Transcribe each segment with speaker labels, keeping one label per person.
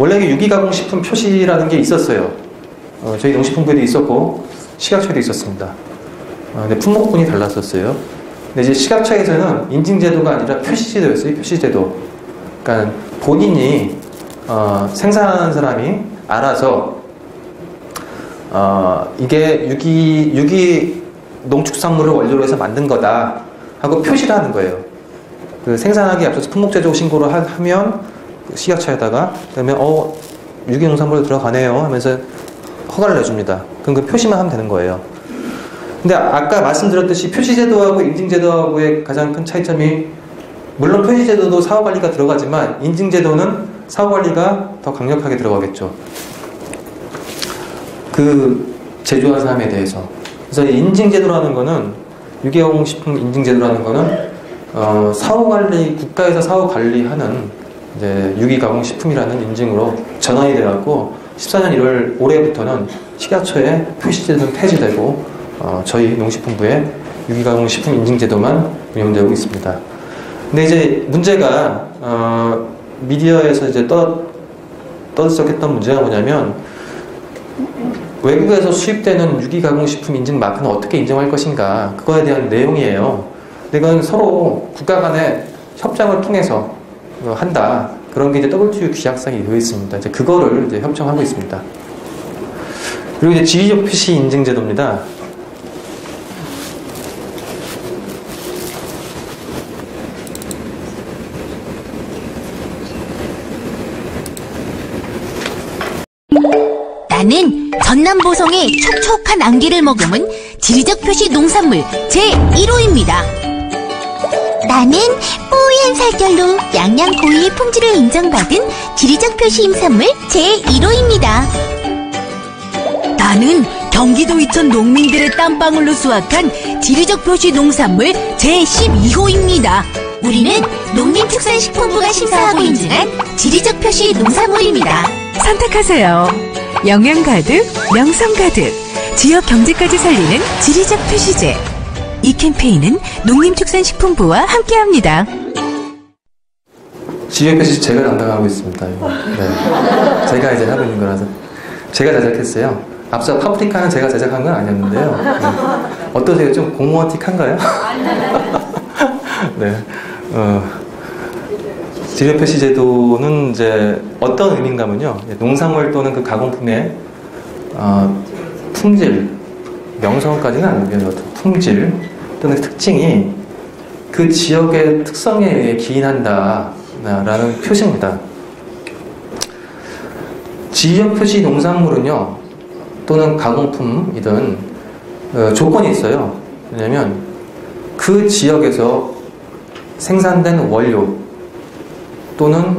Speaker 1: 원래 유기가공식품 표시라는 게 있었어요. 저희 농식품부에도 있었고 식약처에도 있었습니다. 근데 품목군이 달랐었어요. 근데 이제 식약처에서는 인증제도가 아니라 표시제도였어요. 표시제도. 그러니까 본인이 생산하는 사람이 알아서 이게 유기 농축산물을 원료로 해서 만든 거다 하고 표시를 하는 거예요. 그 생산하기 앞서서 품목제조 신고를 하면 식약처에다가 그러면 유기농산물로 들어가네요 하면서 허가를 내줍니다. 그럼 그 표시만 하면 되는 거예요. 근데 아까 말씀드렸듯이 표시제도하고 인증제도하고의 가장 큰 차이점이, 물론 표시제도도 사후관리가 들어가지만 인증제도는 사후관리가 더 강력하게 들어가겠죠. 그 제조한 사람에 대해서. 그래서 인증제도라는 거는, 유기농식품 인증제도라는 거는 사후관리, 국가에서 사후관리하는 이제 유기가공식품이라는 인증으로 전환이 돼갖고 14년 1월 올해부터는 식약처의 표시제도는 폐지되고 저희 농식품부의 유기가공식품 인증제도만 운영되고 있습니다. 근데 이제 문제가 미디어에서 이제 떠들썩했던 문제가 뭐냐면, 외국에서 수입되는 유기가공식품 인증 마크는 어떻게 인정할 것인가, 그거에 대한 내용이에요. 근데 이건 서로 국가 간의 협정을 통해서 한다. 그런 게 이제 WTO 규약상에 되어 있습니다. 이제 그거를 이제 협정하고 있습니다. 그리고 이제 지위적 표시 인증 제도입니다.
Speaker 2: 나는 전남 보성의 촉촉한 안개를 머금은 지리적 표시 농산물 제1호입니다. 나는 뽀얀 살결로 양양 고유의 품질을 인정받은 지리적 표시 임산물 제1호입니다.
Speaker 3: 나는 경기도 이천 농민들의 땀방울로 수확한 지리적 표시 농산물 제12호입니다.
Speaker 2: 우리는 농림축산식품부가 심사하고 인증한 지리적 표시 농산물입니다.
Speaker 3: 선택하세요. 영양 가득, 명성 가득, 지역 경제까지 살리는 지리적 표시제. 이 캠페인은 농림축산식품부와 함께합니다.
Speaker 1: 지역 표시 제가 담당하고 있습니다. 네. 제가 이제 하고 있는 거라서 제가 제작했어요. 앞서 파프리카는 제가 제작한 건 아니었는데요. 네. 어떠세요? 좀 공무원틱한가요? 네. 지역 표시 제도는 이제 어떤 의미인가면요, 농산물 또는 그 가공품의 품질, 명성까지는 아니고요, 어떤 품질 또는 특징이 그 지역의 특성에 의해 기인한다라는 표시입니다. 지역 표시 농산물은요, 또는 가공품이든 조건이 있어요. 왜냐하면 그 지역에서 생산된 원료 또는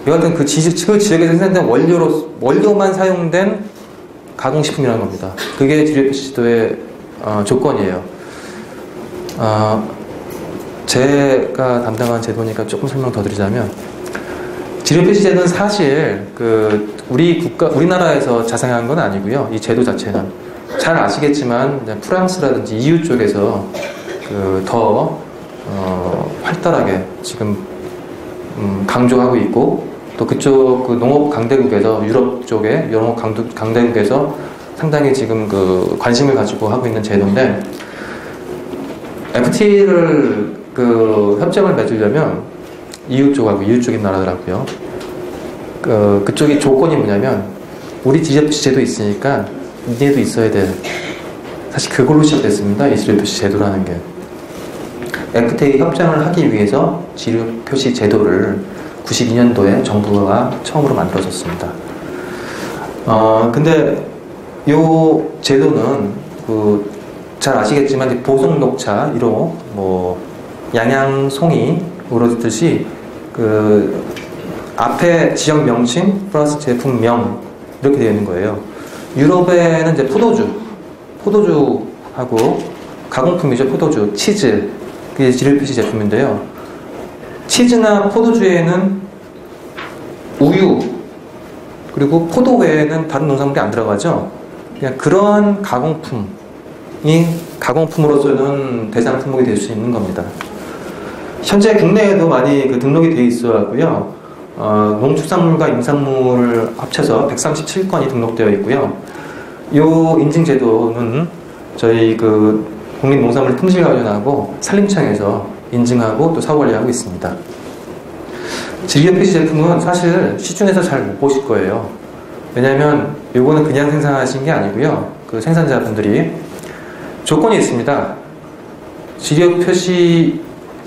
Speaker 1: 여하튼 그 지역에서 생산된 원료만 사용된 가공식품이라는 겁니다. 그게 지리표시제도의 조건이에요. 제가 담당한 제도니까 조금 설명 더 드리자면, 지리표시제도는 사실 우리나라에서 자생한 건 아니고요. 이 제도 자체는 잘 아시겠지만 프랑스라든지 EU 쪽에서 더 활달하게 지금 강조하고 있고, 또 그쪽 농업 강대국에서, 유럽 쪽의 농업 강대국에서 상당히 지금 관심을 가지고 하고 있는 제도인데, FTA를 협정을 맺으려면 EU 쪽인 나라더라고요. 그쪽이 조건이 뭐냐면, 우리 지리표시 제도 있으니까 니네도 있어야 돼. 사실 그걸로 시작됐습니다. 이 지리표시 제도라는 게. FTA 협정을 하기 위해서 지리표시 제도를 92년도에 정부가 처음으로 만들어졌습니다. 근데 이 제도는 잘 아시겠지만 보성 녹차 1호, 양양송이로 듣듯이 앞에 지역 명칭 플러스 제품명 이렇게 되어 있는 거예요. 유럽에는 이제 포도주하고 가공품이죠. 포도주, 치즈, 그게 지리표시 제품인데요. 치즈나 포도주에는 우유 그리고 포도 외에는 다른 농산물이 안 들어가죠. 그냥 그러한 가공품으로서는 대상 품목이 될 수 있는 겁니다. 현재 국내에도 많이 등록이 되어 있어 갖고요. 농축산물과 임산물을 합쳐서 137건이 등록되어 있고요. 이 인증제도는 저희 그 국립농산물 품질관리원하고 산림청에서 인증하고 또 사후 관리하고 있습니다. 질병 표시 제품은 사실 시중에서 잘 못 보실 거예요. 왜냐하면 요거는 그냥 생산하신 게 아니고요. 그 생산자분들이 조건이 있습니다. 지역 표시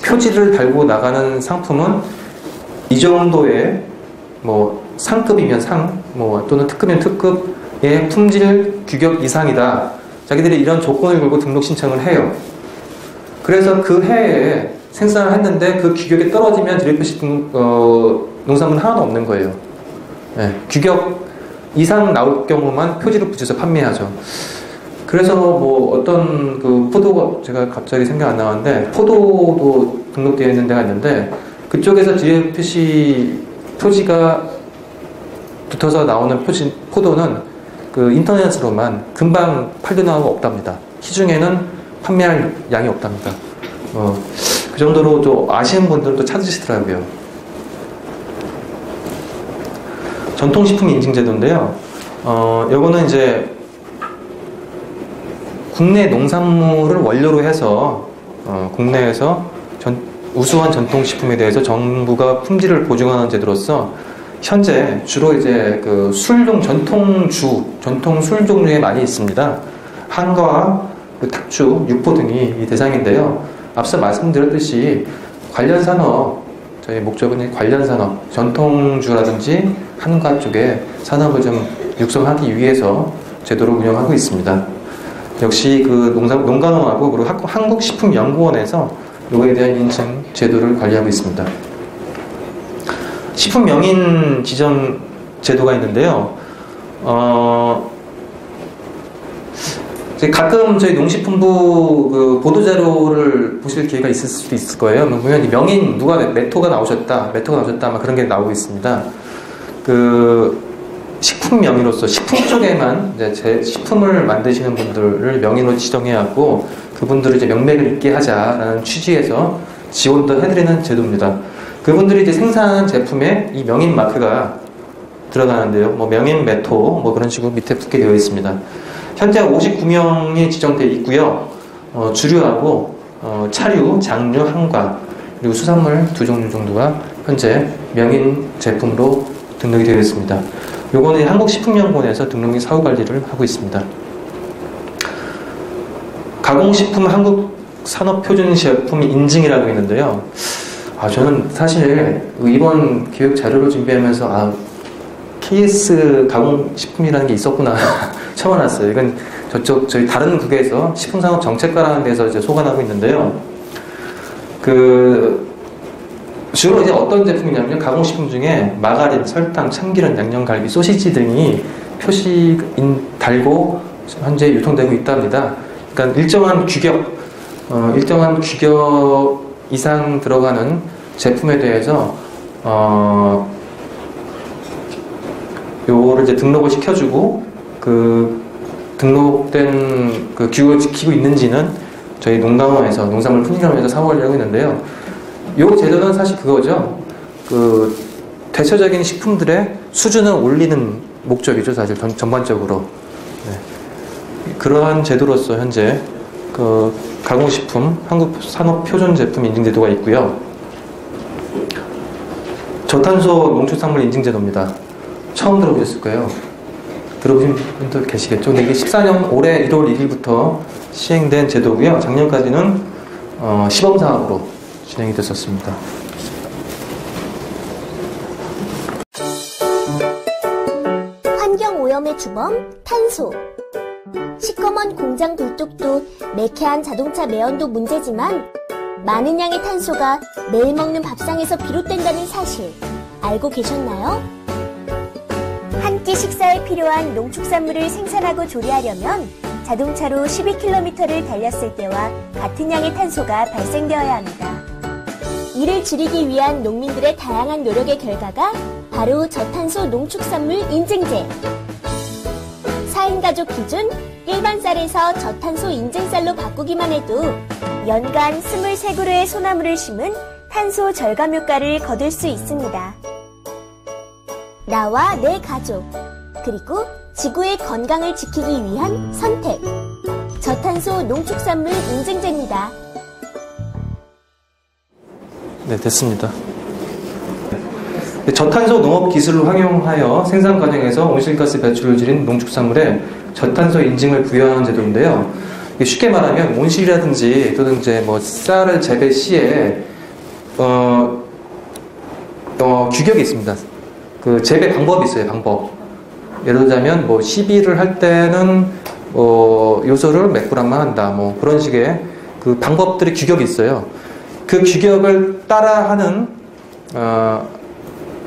Speaker 1: 표지를 달고 나가는 상품은 이 정도의 뭐 상급이면 상, 뭐 또는 특급이면 특급의 품질 규격 이상이다. 자기들이 이런 조건을 걸고 등록 신청을 해요. 그래서 그 해에 생산을 했는데 그 규격에 떨어지면 지역 표시 농산물은 하나도 없는 거예요. 네, 규격 이상 나올 경우만 표지를 붙여서 판매하죠. 그래서 뭐 어떤 그 포도가 제가 갑자기 생각 안 나왔는데 포도도 등록되어 있는 데가 있는데 그쪽에서 지역 표지가 붙어서 나오는 포도는 그 인터넷으로만 금방 팔려 나오고 없답니다. 시중에는 판매할 양이 없답니다. 그 정도로 좀 아시는 분들도 찾으시더라고요. 전통식품 인증제도인데요. 요거는 이제 국내 농산물을 원료로 해서 국내에서 우수한 전통식품에 대해서 정부가 품질을 보증하는 제도로서 현재 주로 이제 그 전통 술 종류에 많이 있습니다. 한과 그 탁주, 육포 등이 이 대상인데요. 앞서 말씀드렸듯이 관련 산업, 저희 목적은 관련 산업, 전통주라든지 한과 쪽에 산업을 좀 육성하기 위해서 제도를 운영하고 있습니다. 역시 그 농가농하고 그리고 한국식품연구원에서 이거에 대한 인증 제도를 관리하고 있습니다. 식품 명인 지정 제도가 있는데요. 가끔 저희 농식품부 그 보도자료를 보실 기회가 있을 수도 있을 거예요. 보면 명인 누가 메토가 나오셨다 막 그런 게 나오고 있습니다. 그 식품 명의로서 식품 쪽에만 이제 식품을 만드시는 분들을 명인으로 지정해갖고 그분들을 이제 명맥을 있게 하자라는 취지에서 지원도 해드리는 제도입니다. 그분들이 이제 생산한 제품에 이 명인 마크가 들어가는데요. 뭐 명인 메토 뭐 그런 식으로 밑에 붙게 되어 있습니다. 현재 59명이 지정되어 있고요. 주류하고 차류, 장류, 한과 그리고 수산물 2종류 정도가 현재 명인 제품으로 등록이 되어 있습니다. 요거는 한국식품연구원에서 등록 및 사후 관리를 하고 있습니다. 가공식품 한국산업표준제품 인증이라고 있는데요. 저는 사실 이번 기획 자료를 준비하면서 KS 가공식품이라는 게 있었구나 처음 알았어요. 이건 저희 다른 국에서 식품산업정책과라는 데서 이제 소관하고 있는데요. 주로 이제 어떤 제품이냐면 가공식품 중에 마가린, 설탕, 참기름, 양념갈비, 소시지 등이 표시 달고 현재 유통되고 있답니다. 그러니까 일정한 규격 이상 들어가는 제품에 대해서 요거를 이제 등록을 시켜주고 그 등록된 그 규격을 지키고 있는지는 저희 농가원에서 농산물 품질관리에서 사후 관리하고 있는데요. 요 제도는 사실 그거죠. 그 대체적인 식품들의 수준을 올리는 목적이죠, 사실 전반적으로. 네. 그러한 제도로서 현재 그 가공식품 한국산업표준제품 인증제도가 있고요. 저탄소 농축산물 인증제도입니다. 처음 들어보셨을 거예요. 들어보신 분도 계시겠죠. 근데 이게 14년 올해 1월 1일부터 시행된 제도고요. 작년까지는 시범사업으로 진행이 됐었습니다.
Speaker 4: 환경오염의 주범 탄소. 시커먼 공장 굴뚝도 매캐한 자동차 매연도 문제지만 많은 양의 탄소가 매일 먹는 밥상에서 비롯된다는 사실 알고 계셨나요? 한 끼 식사에 필요한 농축산물을 생산하고 조리하려면 자동차로 12km를 달렸을 때와 같은 양의 탄소가 발생되어야 합니다. 이를 줄이기 위한 농민들의 다양한 노력의 결과가 바로 저탄소 농축산물 인증제. 4인 가족 기준 일반 쌀에서 저탄소 인증 쌀로 바꾸기만 해도 연간 23그루의 소나무를 심은 탄소 절감 효과를 거둘 수 있습니다. 나와 내 가족, 그리고 지구의 건강을 지키기 위한 선택. 저탄소 농축산물 인증제입니다.
Speaker 1: 네, 됐습니다. 저탄소 농업 기술을 활용하여 생산 과정에서 온실가스 배출을 줄인 농축산물에 저탄소 인증을 부여하는 제도인데요. 쉽게 말하면 온실이라든지 또는 이제 뭐 쌀을 재배 시에 규격이 있습니다. 그 재배 방법이 있어요. 방법. 예를 들자면 뭐 시비를 할 때는 요소를 몇 g만 한다. 뭐 그런 식의 그 방법들의 규격이 있어요. 그 규격을 따라하는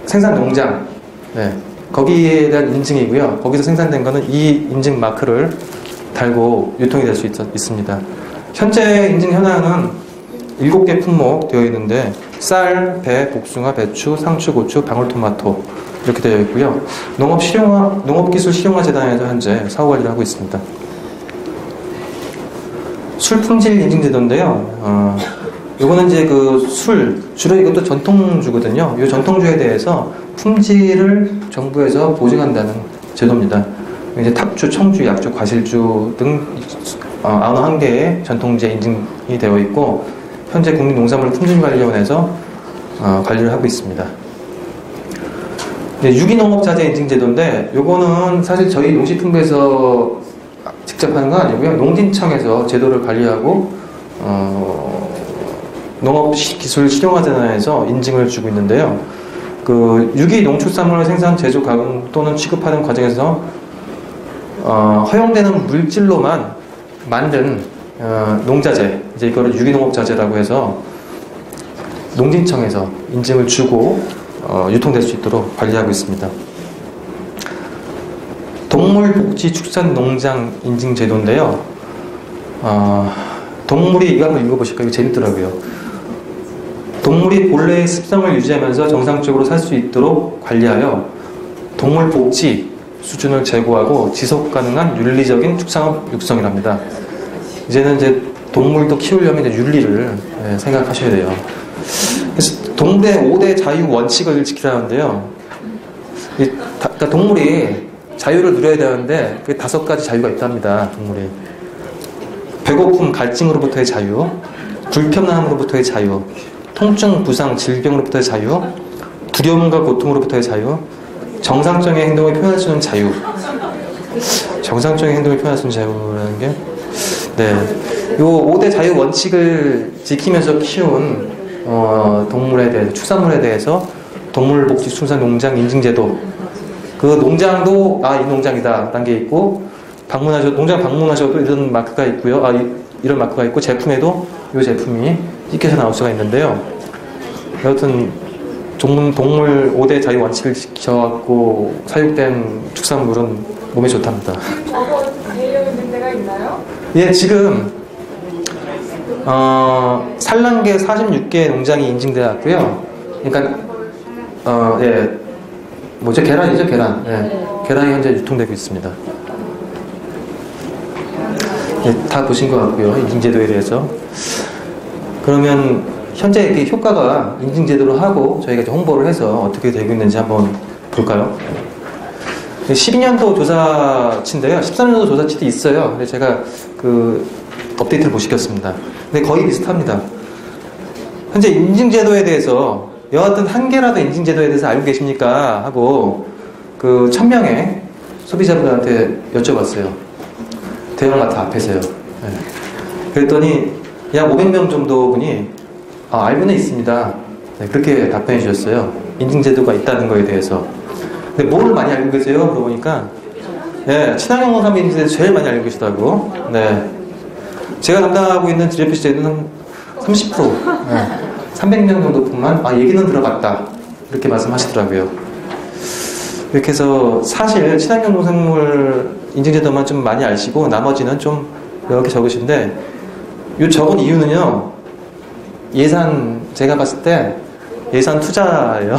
Speaker 1: 생산 농장, 네, 거기에 대한 인증이고요. 거기서 생산된 거는 이 인증 마크를 달고 유통이 될 수 있습니다. 현재 인증 현황은 7개 품목 되어 있는데 쌀, 배, 복숭아, 배추, 상추, 고추, 방울토마토 이렇게 되어 있고요. 농업기술 실용화 재단에서 현재 사후 관리를 하고 있습니다. 술 품질 인증 제도인데요. 요거는 이제 그 주로 이것도 전통주거든요. 이 전통주에 대해서 품질을 정부에서 보증한다는 제도입니다. 이제 탑주, 청주, 약주, 과실주 등 91개의 전통주에 인증이 되어 있고 현재 국민농산물 품질관리원에서 관리를 하고 있습니다. 유기농업자재 인증제도인데 요거는 사실 저희 농식품부에서 직접 하는 건 아니고요. 농진청에서 제도를 관리하고 농업기술 실용화재단에서 인증을 주고 있는데요. 그 유기농축산물을 생산, 제조, 가공 또는 취급하는 과정에서 허용되는 물질로만 만든 농자재, 이제 이거를 유기농업자재라고 해서 농진청에서 인증을 주고 유통될 수 있도록 관리하고 있습니다. 동물복지축산농장 인증제도인데요. 동물이, 이거 한번 읽어보실까요? 이거 재밌더라고요. 동물이 본래의 습성을 유지하면서 정상적으로 살 수 있도록 관리하여 동물 복지 수준을 제고하고 지속 가능한 윤리적인 축산업 육성이랍니다. 이제는 이제 동물도 키우려면 이제 윤리를 생각하셔야 돼요. 그래서 동물의 5대 자유 원칙을 지키라는데요. 그러니까 동물이 자유를 누려야 되는데 그 5가지 자유가 있답니다. 동물이 배고픔, 갈증으로부터의 자유, 불편함으로부터의 자유, 통증, 부상, 질병으로부터의 자유, 두려움과 고통으로부터의 자유, 정상적인 행동을 표현할 수 있는 자유. 정상적인 행동을 표현할 수 있는 자유라는 게, 네, 요 5대 자유 원칙을 지키면서 키운 동물에 대해서, 축산물에 대해서 동물복지축산농장 인증제도. 그 농장도 이 농장이다 라는 게 있고, 농장 방문하셔도 이런 마크가 있고요. 이런 마크가 있고, 제품에도 이 제품이 찍혀서 나올 수가 있는데요. 여하튼 동물 5대 자유 원칙을 지켜갖고 사육된 축산물은 몸에 좋답니다.
Speaker 5: 저거 대형 인증제가 있나요?
Speaker 1: 예, 지금 산란계 46개 농장이 인증되었고요. 그러니까 예, 뭐죠? 계란이죠, 계란. 예, 계란이 현재 유통되고 있습니다. 예, 다 보신 것 같고요. 인증제도에 대해서. 그러면 현재 이렇게 효과가 인증제도로 하고 저희가 이제 홍보를 해서 어떻게 되고 있는지 한번 볼까요? 12년도 조사치인데요. 13년도 조사치도 있어요. 근데 제가 그 업데이트를 못 시켰습니다. 근데 거의 비슷합니다. 현재 인증제도에 대해서 여하튼 한 개라도 인증제도에 대해서 알고 계십니까? 하고 그 1000명의 소비자분들한테 여쭤봤어요. 대형마트 앞에서요. 네. 그랬더니 약 500명 정도 분이 알고는 있습니다. 네, 그렇게 답변해 주셨어요. 인증제도가 있다는 거에 대해서. 근데 뭐를 많이 알고 계세요? 물어보니까 예, 친환경 농산물 인증제도 제일 많이 알고 계시다고. 네. 제가 담당하고 있는 지뢰표시제도는 한 30%, 네, 300명 정도뿐만 얘기는 들어봤다 이렇게 말씀하시더라고요. 이렇게 해서 사실 친환경 농산물 인증제도만 좀 많이 아시고 나머지는 좀 이렇게 적으신데, 이 적은 이유는요, 제가 봤을 때 예산 투자예요.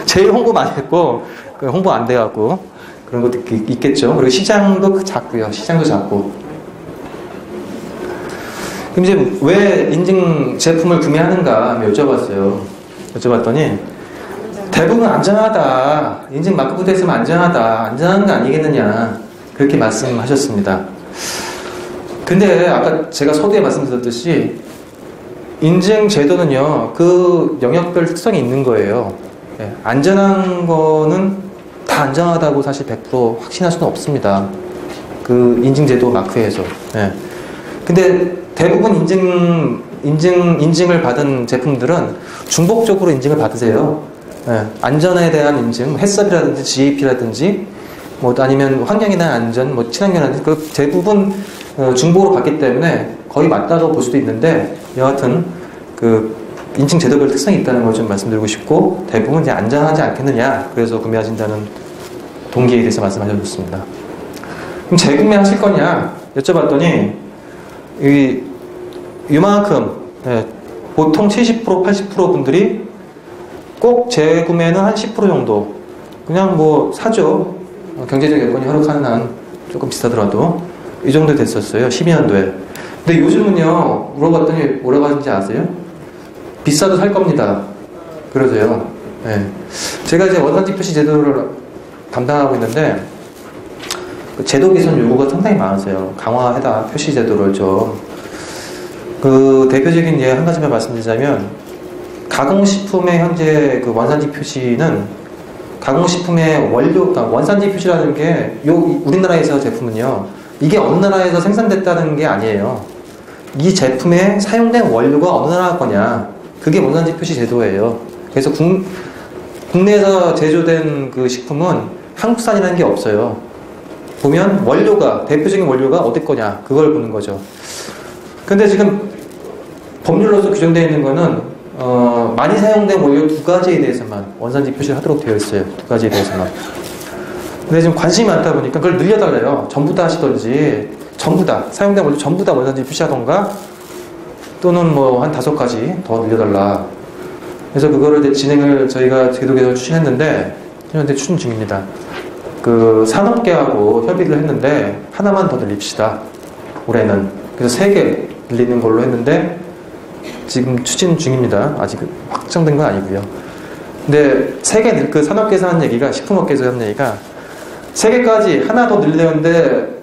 Speaker 1: 제일 홍보 많이 했고 홍보 안 돼갖고 그런 것도 있겠죠. 그리고 시장도 작고요. 시장도 작고. 그럼 이제 왜 인증 제품을 구매하는가 여쭤봤어요. 여쭤봤더니 대부분 안전하다. 인증 마크 붙어 있으면 안전하다. 안전한 거 아니겠느냐. 그렇게 말씀하셨습니다. 근데 아까 제가 서두에 말씀드렸듯이 인증 제도는요, 그 영역별 특성이 있는 거예요. 예, 안전한 거는 다 안전하다고 사실 100% 확신할 수는 없습니다. 그 인증 제도 마크에서. 예. 근데 대부분 인증을 받은 제품들은 중복적으로 인증을 받으세요. 예, 안전에 대한 인증, 햇섭이라든지 GAP라든지, 뭐 아니면 환경에 대한 안전, 뭐 친환경이라든지 그 대부분 중복으로 받기 때문에 거의 맞다고 볼 수도 있는데, 여하튼 그 인증 제도별 특성이 있다는 걸 좀 말씀드리고 싶고, 대부분 이제 안전하지 않겠느냐, 그래서 구매하신다는 동기에 대해서 말씀하셨습니다. 그럼 재구매하실 거냐 여쭤봤더니 이만큼, 예, 보통 70% 80% 분들이 꼭 재구매는 한 10% 정도 그냥 뭐 사죠. 경제적 여건이 허락하는 한 조금 비싸더라도 이 정도 됐었어요. 12년도에. 근데 요즘은요, 물어봤더니 뭐라고 하는지 아세요? 비싸도 살 겁니다. 그러세요. 네. 제가 이제 원산지 표시 제도를 담당하고 있는데 그 제도 개선 요구가 상당히 많으세요. 강화해다 표시 제도를 좀. 그 대표적인 예 한 가지만 말씀드리자면, 가공식품의 현재 그 원산지 표시는 가공식품의 원료, 그러니까 원산지 표시라는 게 우리나라에서 제품은요, 이게 어느 나라에서 생산됐다는 게 아니에요. 이 제품에 사용된 원료가 어느 나라 거냐, 그게 원산지 표시 제도예요. 그래서 국내에서 제조된 그 식품은 한국산이라는 게 없어요. 보면 원료가, 대표적인 원료가 어디 거냐, 그걸 보는 거죠. 근데 지금 법률로서 규정되어 있는 거는 많이 사용된 원료 2가지에 대해서만 원산지 표시를 하도록 되어 있어요. 2가지에 대해서만. 근데 지금 관심이 많다 보니까 그걸 늘려달래요. 전부 다 하시던지, 전부 다 사용된 원료 전부 다 원산지 표시하던가, 또는 뭐 한 5가지 더 늘려달라. 그래서 그거를 이제 진행을 저희가 제도 개선을 추진했는데, 현재 추진 중입니다. 그 산업계하고 협의를 했는데 하나만 더 늘립시다. 올해는. 그래서 3개 늘리는 걸로 했는데 지금 추진 중입니다. 아직 확정된 건 아니고요. 근데 3개, 그 산업계에서 한 얘기가, 식품업계에서 한 얘기가 3개까지 하나 더 늘리는데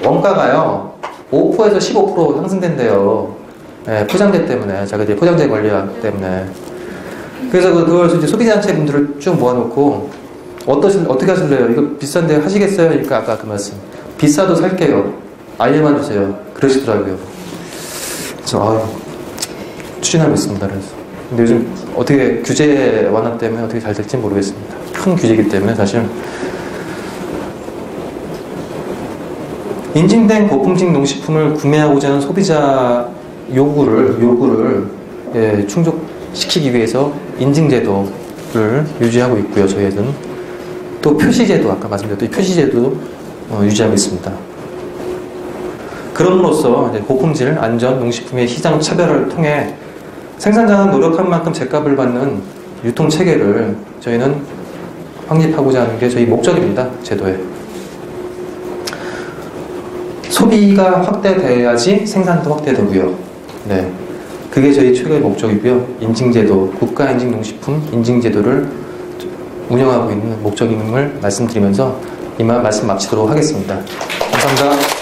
Speaker 1: 원가가요 5%에서 15% 상승된대요. 네, 포장재 때문에, 자기들이 포장재 관리하기 때문에. 그래서 그걸 이제 소비자단체 분들을 쭉 모아놓고 어떻게 하실래요? 이거 비싼데 하시겠어요? 그러니까 아까 그 말씀, 비싸도 살게요. 알려만 주세요. 그러시더라고요. 그래서 추진하고 있습니다. 그래서. 근데 요즘 어떻게 규제 완화 때문에 어떻게 잘 될지 모르겠습니다. 큰 규제이기 때문에 사실. 인증된 고품질 농식품을 구매하고자 하는 소비자 요구를 예, 충족시키기 위해서 인증제도를 유지하고 있고요. 저희는 또 표시제도, 아까 말씀드렸던 표시제도 유지하고 있습니다. 그럼으로써 이제 고품질, 안전, 농식품의 시장 차별을 통해 생산자는 노력한 만큼 제값을 받는 유통 체계를 저희는 확립하고자 하는 게 저희 목적입니다. 제도에. 소비가 확대돼야지 생산도 확대되고요. 네, 그게 저희 최고의 목적이고요. 인증제도, 국가인증농식품 인증제도를 운영하고 있는 목적임을 말씀드리면서 이만 말씀 마치도록 하겠습니다. 감사합니다.